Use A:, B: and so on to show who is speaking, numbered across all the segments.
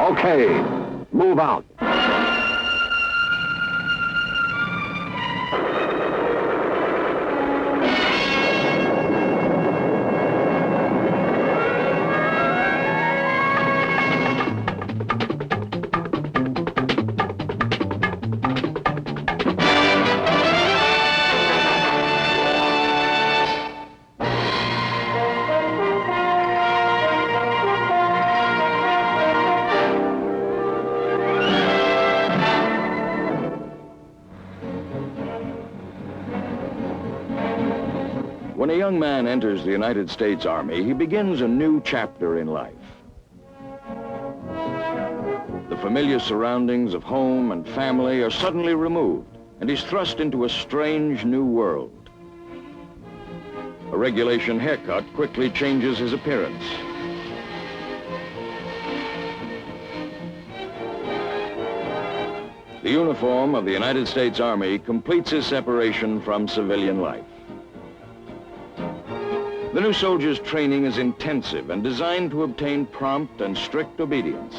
A: Okay, move out.
B: When a young man enters the United States Army, he begins a new chapter in life. The familiar surroundings of home and family are suddenly removed, and he's thrust into a strange new world. A regulation haircut quickly changes his appearance. The uniform of the United States Army completes his separation from civilian life. The new soldier's training is intensive and designed to obtain prompt and strict obedience.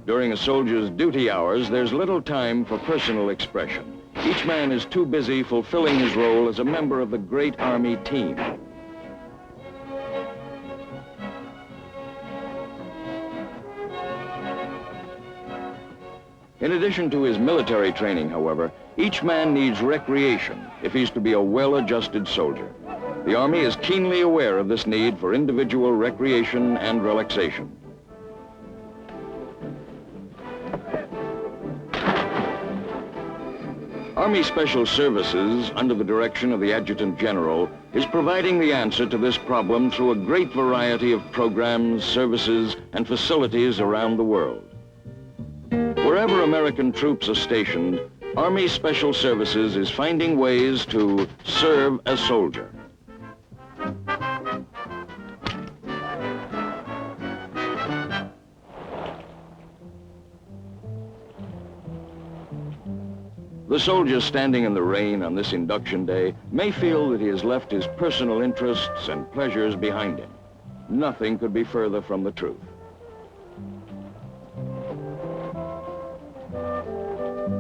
B: During a soldier's duty hours, there's little time for personal expression. Each man is too busy fulfilling his role as a member of the great Army team. In addition to his military training, however, each man needs recreation if he's to be a well-adjusted soldier. The Army is keenly aware of this need for individual recreation and relaxation. Army Special Services, under the direction of the Adjutant General, is providing the answer to this problem through a great variety of programs, services, and facilities around the world. Wherever American troops are stationed, Army Special Services is finding ways to serve a soldier. The soldier standing in the rain on this induction day may feel that he has left his personal interests and pleasures behind him. Nothing could be further from the truth.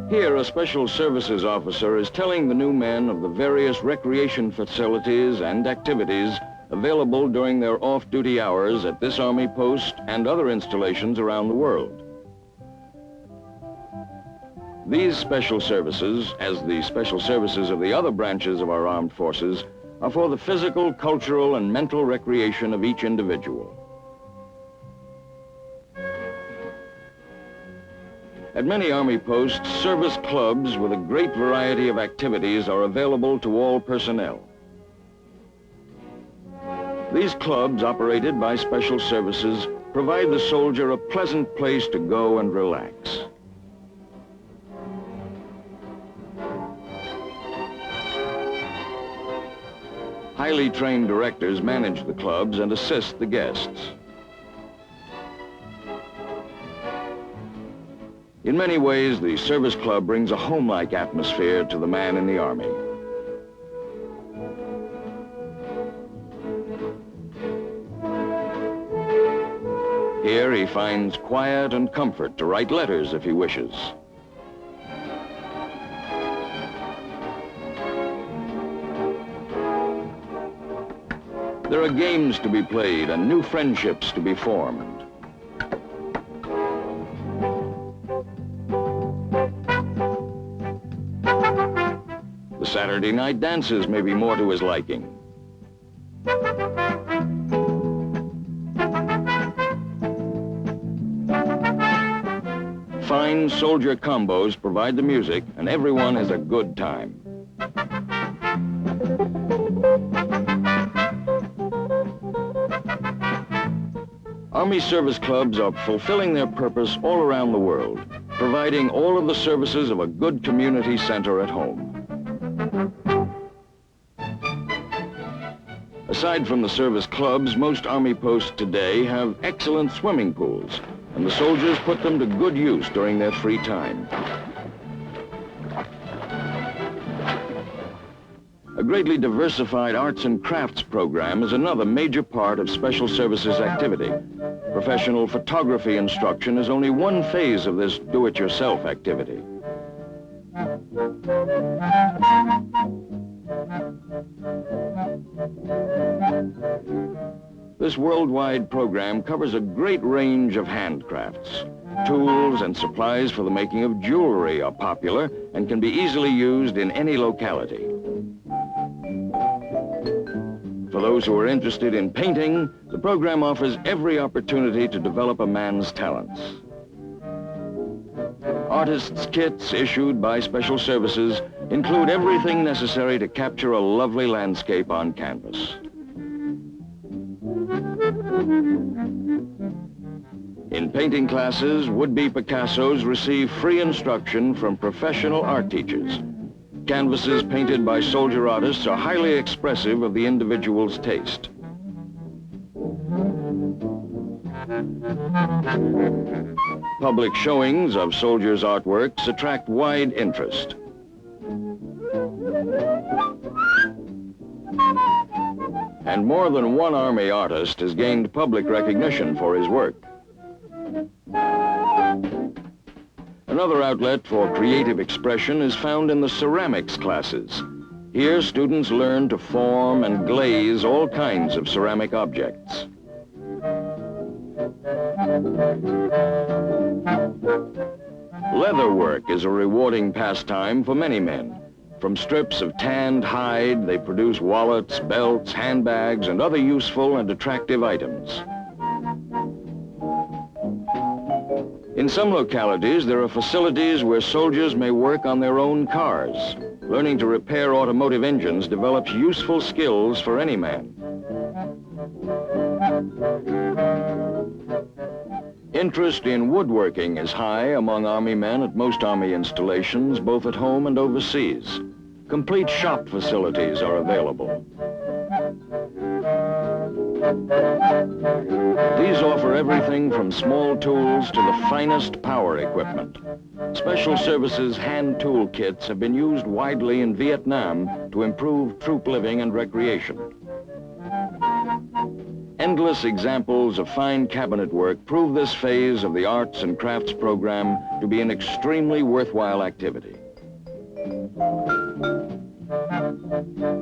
B: Here, a Special Services officer is telling the new men of the various recreation facilities and activities available during their off-duty hours at this Army post and other installations around the world. These Special Services, as the Special Services of the other branches of our armed forces, are for the physical, cultural, and mental recreation of each individual. At many Army posts, service clubs with a great variety of activities are available to all personnel. These clubs, operated by Special Services, provide the soldier a pleasant place to go and relax. Highly trained directors manage the clubs and assist the guests. In many ways, the service club brings a home-like atmosphere to the man in the Army. Here he finds quiet and comfort to write letters if he wishes. There are games to be played and new friendships to be formed. The Saturday night dances may be more to his liking. Fine soldier combos provide the music, and everyone has a good time. Army service clubs are fulfilling their purpose all around the world, providing all of the services of a good community center at home. Aside from the service clubs, most Army posts today have excellent swimming pools, and the soldiers put them to good use during their free time. A A greatly diversified arts and crafts program is another major part of Special Services activity. Professional photography instruction is only one phase of this do-it-yourself activity. This worldwide program covers a great range of handcrafts. Tools and supplies for the making of jewelry are popular and can be easily used in any locality. For those who are interested in painting, the program offers every opportunity to develop a man's talents. Artists' kits issued by Special Services include everything necessary to capture a lovely landscape on canvas. In painting classes, would-be Picassos receive free instruction from professional art teachers. Canvases painted by soldier artists are highly expressive of the individual's taste. Public showings of soldiers' artworks attract wide interest. And more than one Army artist has gained public recognition for his work. Another outlet for creative expression is found in the ceramics classes. Here, students learn to form and glaze all kinds of ceramic objects. Leatherwork is a rewarding pastime for many men. From strips of tanned hide, they produce wallets, belts, handbags, and other useful and attractive items. In some localities, there are facilities where soldiers may work on their own cars. Learning to repair automotive engines develops useful skills for any man. Interest in woodworking is high among Army men at most Army installations, both at home and overseas. Complete shop facilities are available. These offer everything from small tools to the finest power equipment. Special Services hand tool kits have been used widely in Vietnam to improve troop living and recreation. Endless examples of fine cabinet work prove this phase of the Arts and Crafts program to be an extremely worthwhile activity.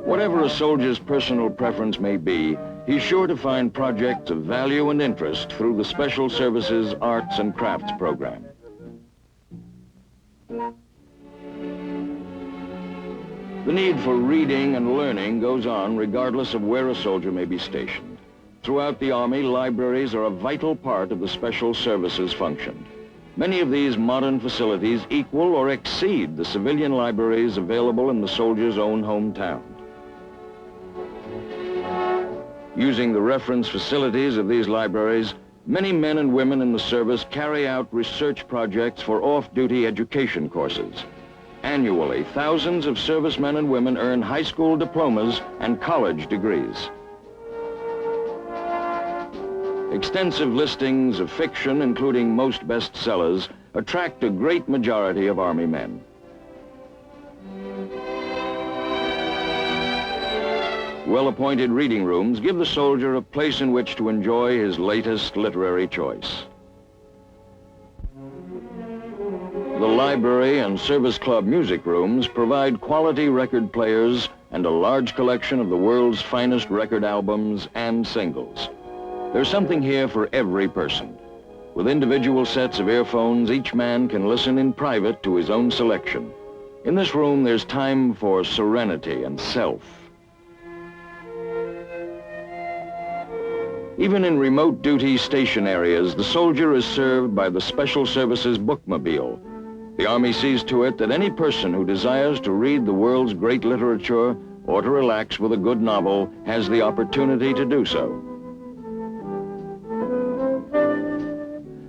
B: Whatever a soldier's personal preference may be, he's sure to find projects of value and interest through the Special Services Arts and Crafts program. The need for reading and learning goes on regardless of where a soldier may be stationed. Throughout the Army, libraries are a vital part of the Special Services function. Many of these modern facilities equal or exceed the civilian libraries available in the soldier's own hometown. Using the reference facilities of these libraries, many men and women in the service carry out research projects for off-duty education courses. Annually, thousands of servicemen and women earn high school diplomas and college degrees. Extensive listings of fiction, including most bestsellers, attract a great majority of Army men. Well-appointed reading rooms give the soldier a place in which to enjoy his latest literary choice. The library and service club music rooms provide quality record players and a large collection of the world's finest record albums and singles. There's something here for every person. With individual sets of earphones, each man can listen in private to his own selection. In this room, there's time for serenity and self. Even in remote duty station areas, the soldier is served by the Special Services bookmobile. The Army sees to it that any person who desires to read the world's great literature or to relax with a good novel has the opportunity to do so.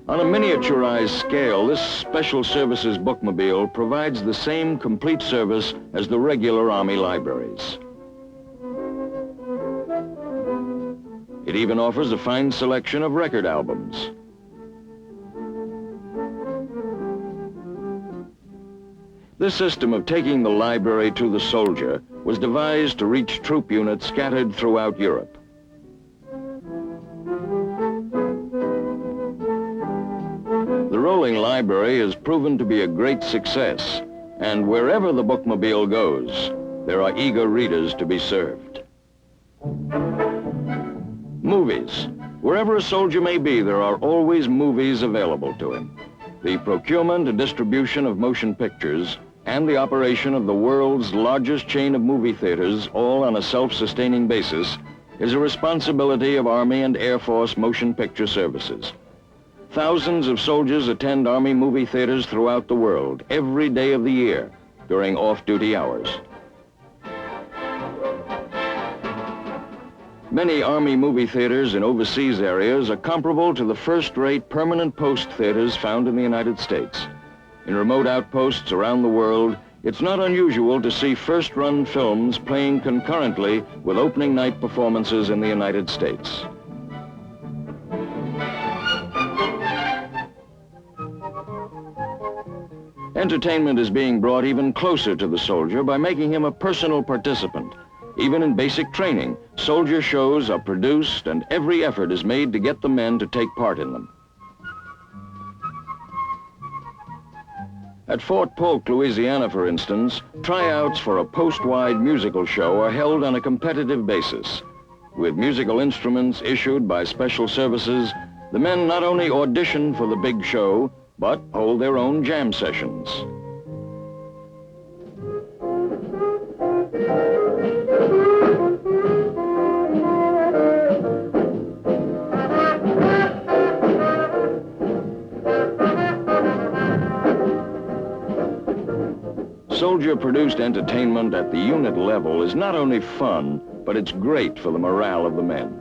B: On a miniaturized scale, this Special Services bookmobile provides the same complete service as the regular Army libraries. It even offers a fine selection of record albums. This system of taking the library to the soldier was devised to reach troop units scattered throughout Europe. The rolling library has proven to be a great success, and wherever the bookmobile goes, there are eager readers to be served. Movies. Wherever a soldier may be, there are always movies available to him. The procurement and distribution of motion pictures and the operation of the world's largest chain of movie theaters, all on a self-sustaining basis, is a responsibility of Army and Air Force motion picture services. Thousands of soldiers attend Army movie theaters throughout the world every day of the year during off-duty hours. Many Army movie theaters in overseas areas are comparable to the first-rate permanent post theaters found in the United States. In remote outposts around the world, it's not unusual to see first-run films playing concurrently with opening night performances in the United States. Entertainment is being brought even closer to the soldier by making him a personal participant. Even in basic training, soldier shows are produced and every effort is made to get the men to take part in them. At Fort Polk, Louisiana, for instance, tryouts for a post-wide musical show are held on a competitive basis. With musical instruments issued by special services, the men not only audition for the big show, but hold their own jam sessions. Soldier-produced entertainment at the unit level is not only fun, but it's great for the morale of the men.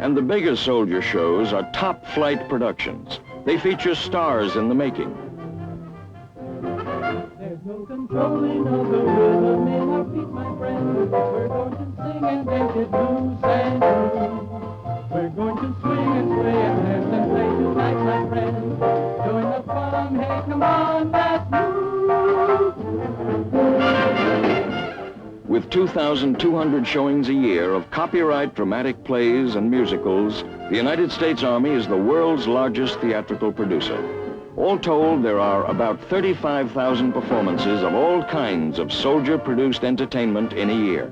B: And the bigger soldier shows are top-flight productions. They feature stars in the making.
C: There's no controlling of the rhythm in our feet, my friend. We're going to sing and dance it loose and true. We're going to swing and sway and dance and play tonight, my friend. Join the fun, hey, come on, let's move.
B: With 2,200 showings a year of copyright dramatic plays and musicals, the United States Army is the world's largest theatrical producer. All told, there are about 35,000 performances of all kinds of soldier-produced entertainment in a year.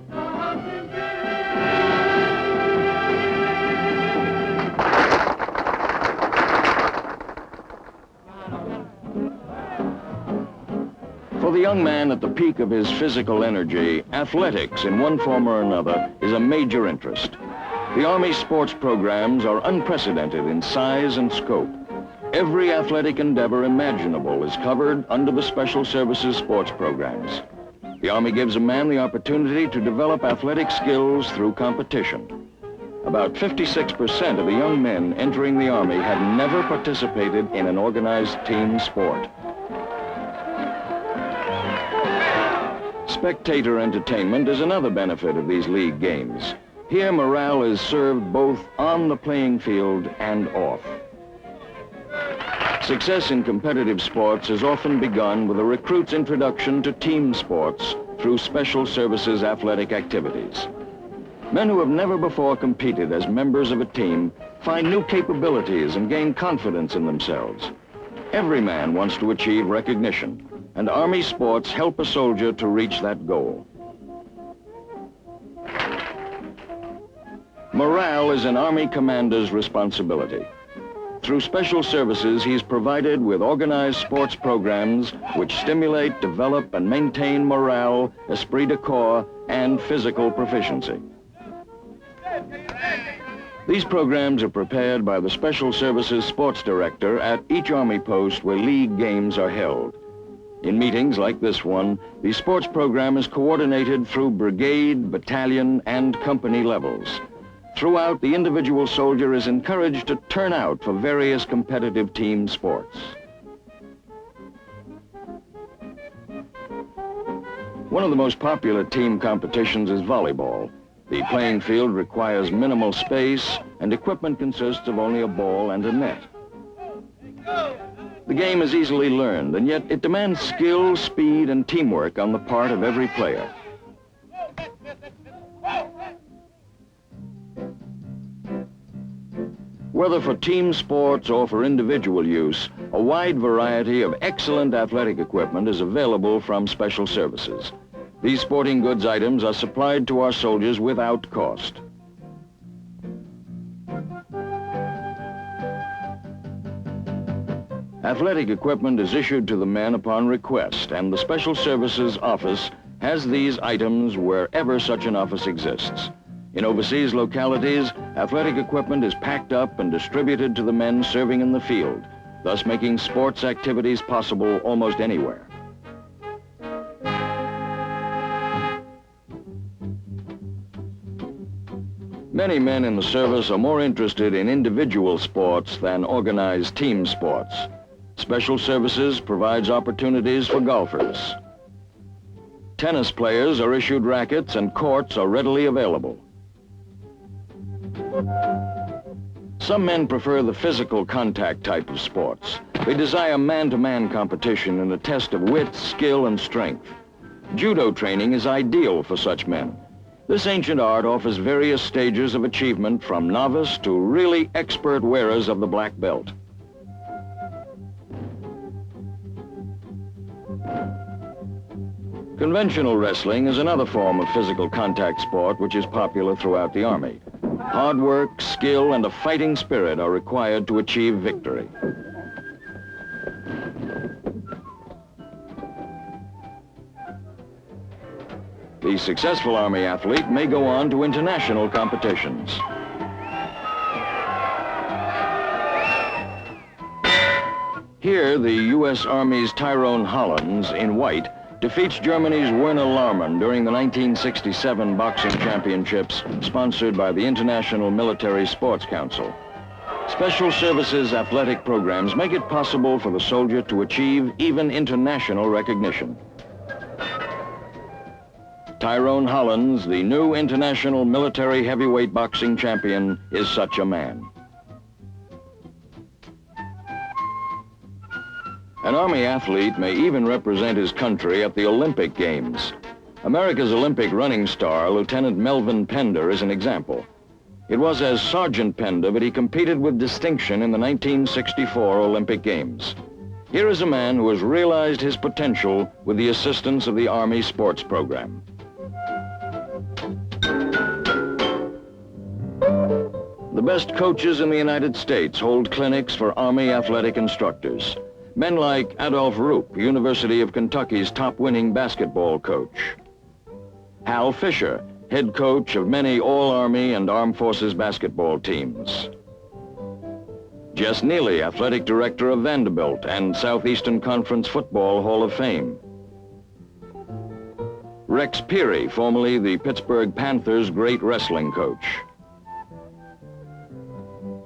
B: For the young man at the peak of his physical energy, athletics in one form or another is a major interest. The Army sports programs are unprecedented in size and scope. Every athletic endeavor imaginable is covered under the Special Services sports programs. The Army gives a man the opportunity to develop athletic skills through competition. About 56% of the young men entering the Army have never participated in an organized team sport. Spectator entertainment is another benefit of these league games. Here, morale is served both on the playing field and off. Success in competitive sports has often begun with a recruit's introduction to team sports through Special Services athletic activities. Men who have never before competed as members of a team find new capabilities and gain confidence in themselves. Every man wants to achieve recognition, and Army sports help a soldier to reach that goal. Morale is an Army commander's responsibility. Through Special Services, he's provided with organized sports programs which stimulate, develop, and maintain morale, esprit de corps, and physical proficiency. These programs are prepared by the Special Services Sports Director at each Army post where league games are held. In meetings like this one, the sports program is coordinated through brigade, battalion, and company levels. Throughout, the individual soldier is encouraged to turn out for various competitive team sports. One of the most popular team competitions is volleyball. The playing field requires minimal space, and equipment consists of only a ball and a net. The game is easily learned, and yet it demands skill, speed, and teamwork on the part of every player. Whether for team sports or for individual use, a wide variety of excellent athletic equipment is available from Special Services. These sporting goods items are supplied to our soldiers without cost. Athletic equipment is issued to the men upon request, and the Special Services Office has these items wherever such an office exists. In overseas localities, athletic equipment is packed up and distributed to the men serving in the field, thus making sports activities possible almost anywhere. Many men in the service are more interested in individual sports than organized team sports. Special Services provides opportunities for golfers. Tennis players are issued rackets and courts are readily available. Some men prefer the physical contact type of sports. They desire man-to-man competition and a test of wit, skill, and strength. Judo training is ideal for such men. This ancient art offers various stages of achievement from novice to really expert wearers of the black belt. Conventional wrestling is another form of physical contact sport which is popular throughout the Army. Hard work, skill, and a fighting spirit are required to achieve victory. The successful Army athlete may go on to international competitions. Here, the U.S. Army's Tyrone Hollins, in white, defeats Germany's Werner Laumann during the 1967 boxing championships sponsored by the International Military Sports Council. Special Services athletic programs make it possible for the soldier to achieve even international recognition. Tyrone Hollins, the new international military heavyweight boxing champion, is such a man. An Army athlete may even represent his country at the Olympic Games. America's Olympic running star, Lieutenant Melvin Pender, is an example. It was as Sergeant Pender that he competed with distinction in the 1964 Olympic Games. Here is a man who has realized his potential with the assistance of the Army sports program. The best coaches in the United States hold clinics for Army athletic instructors. Men like Adolph Rupp, University of Kentucky's top-winning basketball coach. Hal Fisher, head coach of many All-Army and Armed Forces basketball teams. Jess Neely, athletic director of Vanderbilt and Southeastern Conference Football Hall of Fame. Rex Peary, formerly the Pittsburgh Panthers' great wrestling coach.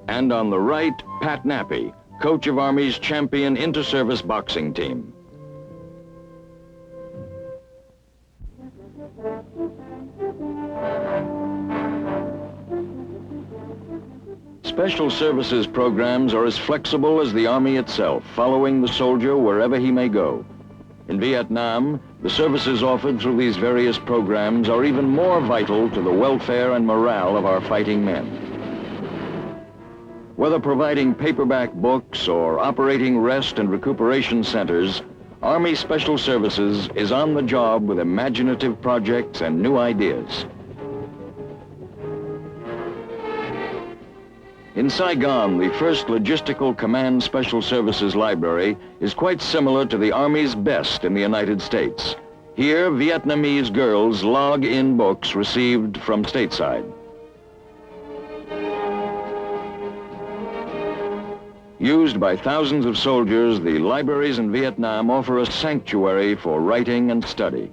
B: And on the right, Pat Nappy, coach of Army's champion inter-service boxing team. Special Services programs are as flexible as the Army itself, following the soldier wherever he may go. In Vietnam, the services offered through these various programs are even more vital to the welfare and morale of our fighting men. Whether providing paperback books or operating rest and recuperation centers, Army Special Services is on the job with imaginative projects and new ideas. In Saigon, the first Logistical Command Special Services Library is quite similar to the Army's best in the United States. Here, Vietnamese girls log in books received from stateside. Used by thousands of soldiers, the libraries in Vietnam offer a sanctuary for writing and study.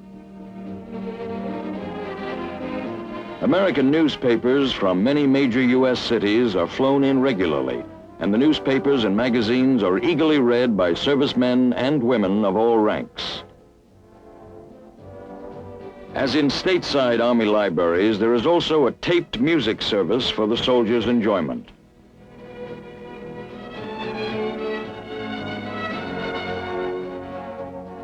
B: American newspapers from many major U.S. cities are flown in regularly, and the newspapers and magazines are eagerly read by servicemen and women of all ranks. As in stateside Army libraries, there is also a taped music service for the soldiers' enjoyment.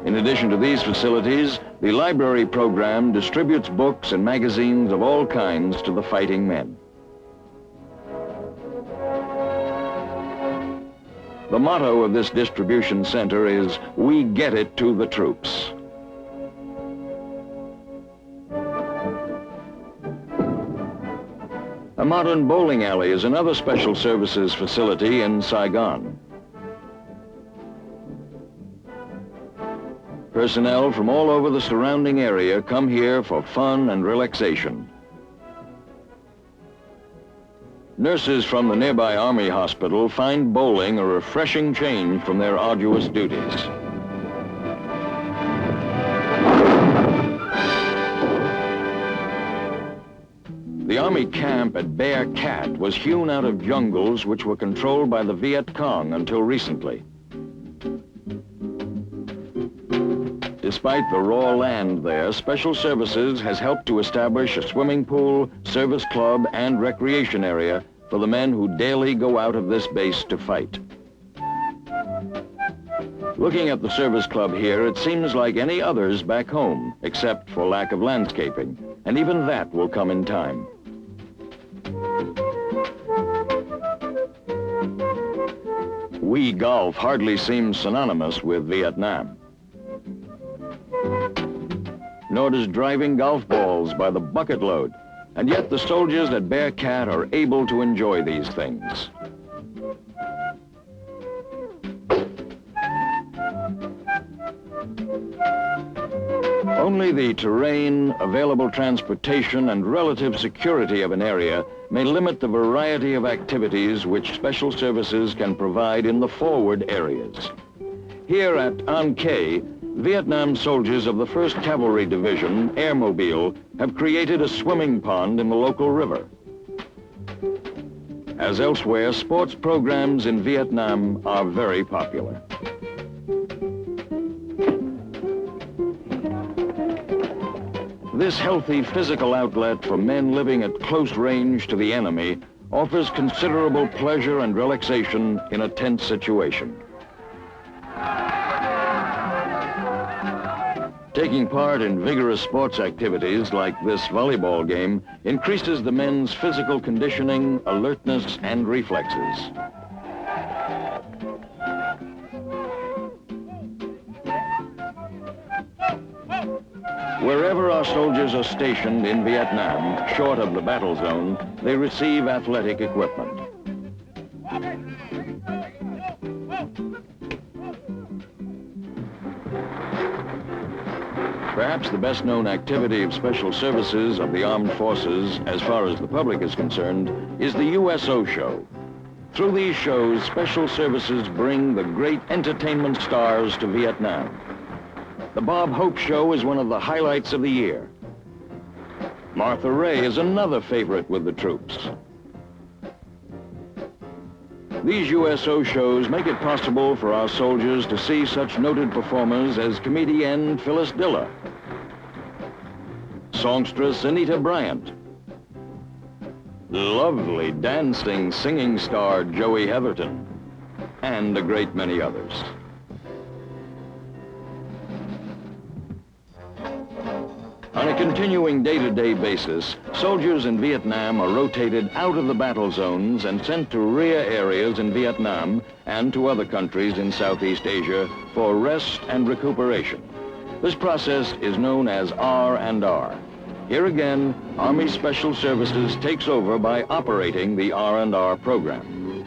B: In addition to these facilities, the library program distributes books and magazines of all kinds to the fighting men. The motto of this distribution center is, "We get it to the troops." A modern bowling alley is another special services facility in Saigon. Personnel from all over the surrounding area come here for fun and relaxation. Nurses from the nearby Army hospital find bowling a refreshing change from their arduous duties. The Army camp at Bear Cat was hewn out of jungles which were controlled by the Viet Cong until recently. Despite the raw land there, Special Services has helped to establish a swimming pool, service club, and recreation area for the men who daily go out of this base to fight. Looking at the service club here, it seems like any others back home, except for lack of landscaping, and even that will come in time. Wii golf hardly seems synonymous with Vietnam. Nor does driving golf balls by the bucket load. And yet the soldiers at Bear Cat are able to enjoy these things. Only the terrain, available transportation, and relative security of an area may limit the variety of activities which Special Services can provide in the forward areas. Here at An Khê, Vietnam soldiers of the 1st Cavalry Division, Airmobile, have created a swimming pond in the local river. As elsewhere, sports programs in Vietnam are very popular. This healthy physical outlet for men living at close range to the enemy offers considerable pleasure and relaxation in a tense situation. Taking part in vigorous sports activities like this volleyball game increases the men's physical conditioning, alertness, and reflexes. Wherever our soldiers are stationed in Vietnam, short of the battle zone, they receive athletic equipment. Perhaps the best-known activity of Special Services of the Armed Forces, as far as the public is concerned, is the USO show. Through these shows, Special Services bring the great entertainment stars to Vietnam. The Bob Hope Show is one of the highlights of the year. Martha Raye is another favorite with the troops. These USO shows make it possible for our soldiers to see such noted performers as comedienne Phyllis Diller, songstress Anita Bryant, lovely dancing, singing star Joey Heatherton, and a great many others. On a continuing day-to-day basis, soldiers in Vietnam are rotated out of the battle zones and sent to rear areas in Vietnam and to other countries in Southeast Asia for rest and recuperation. This process is known as R&R. Here again, Army Special Services takes over by operating the R&R program.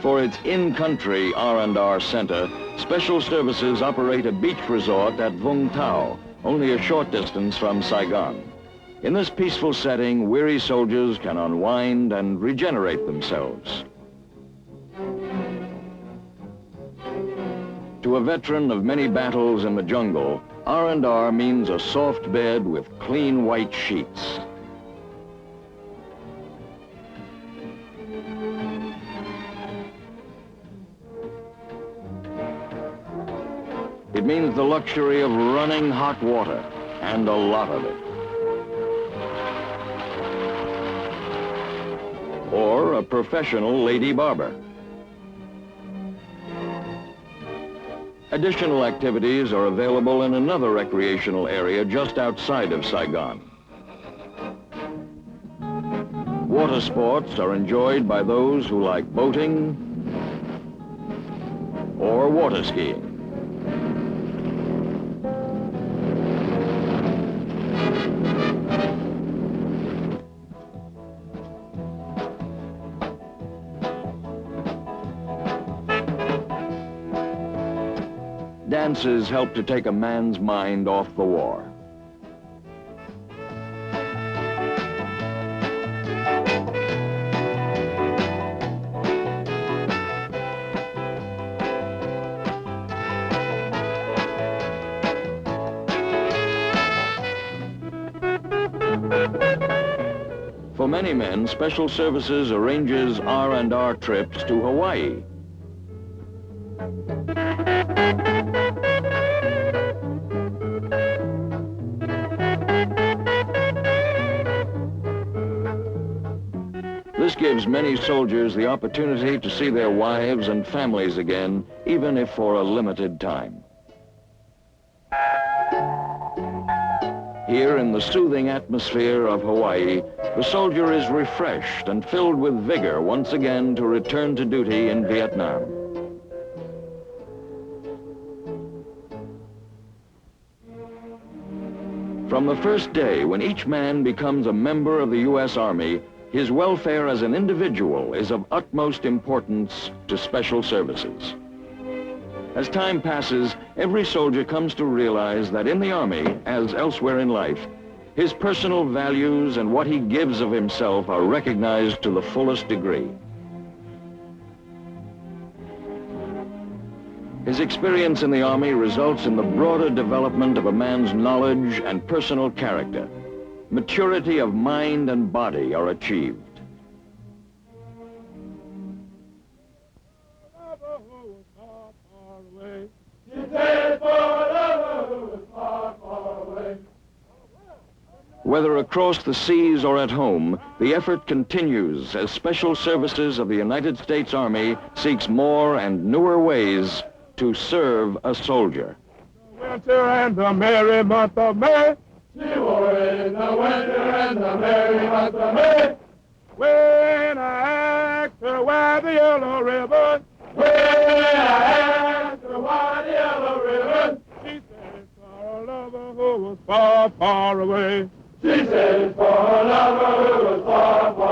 B: For its in-country R&R center, Special Services operate a beach resort at Vung Tau, only a short distance from Saigon. In this peaceful setting, weary soldiers can unwind and regenerate themselves. To a veteran of many battles in the jungle, R&R means a soft bed with clean white sheets. It means the luxury of running hot water, and a lot of it. Or a professional lady barber. Additional activities are available in another recreational area just outside of Saigon. Water sports are enjoyed by those who like boating or water skiing. Dances help to take a man's mind off the war. For many men, Special Services arranges R&R trips to Hawaii. This gives many soldiers the opportunity to see their wives and families again, even if for a limited time. Here in the soothing atmosphere of Hawaii, the soldier is refreshed and filled with vigor once again to return to duty in Vietnam. From the first day when each man becomes a member of the U.S. Army, his welfare as an individual is of utmost importance to Special Services. As time passes, every soldier comes to realize that in the Army, as elsewhere in life, his personal values and what he gives of himself are recognized to the fullest degree. His experience in the Army results in the broader development of a man's knowledge and personal character. Maturity of mind and body are achieved. Whether across the seas or at home, the effort continues as Special Services of the United States Army seeks more and newer ways to serve a soldier.
D: Winter and the merry month of May.
C: She wore it in the winter and the merry month of May.
D: When I asked her why the yellow ribbon,
C: When I asked her why the yellow ribbon,
D: she said it's for a lover who was far, far away.
C: she said it's for a lover who was far, far